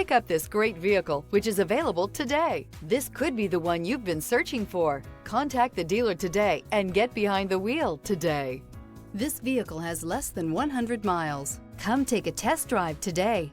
Pick up this great vehicle, which is available today. This could be the one you've been searching for. Contact the dealer today and get behind the wheel today. This vehicle has less than 100 miles. Come take a test drive today.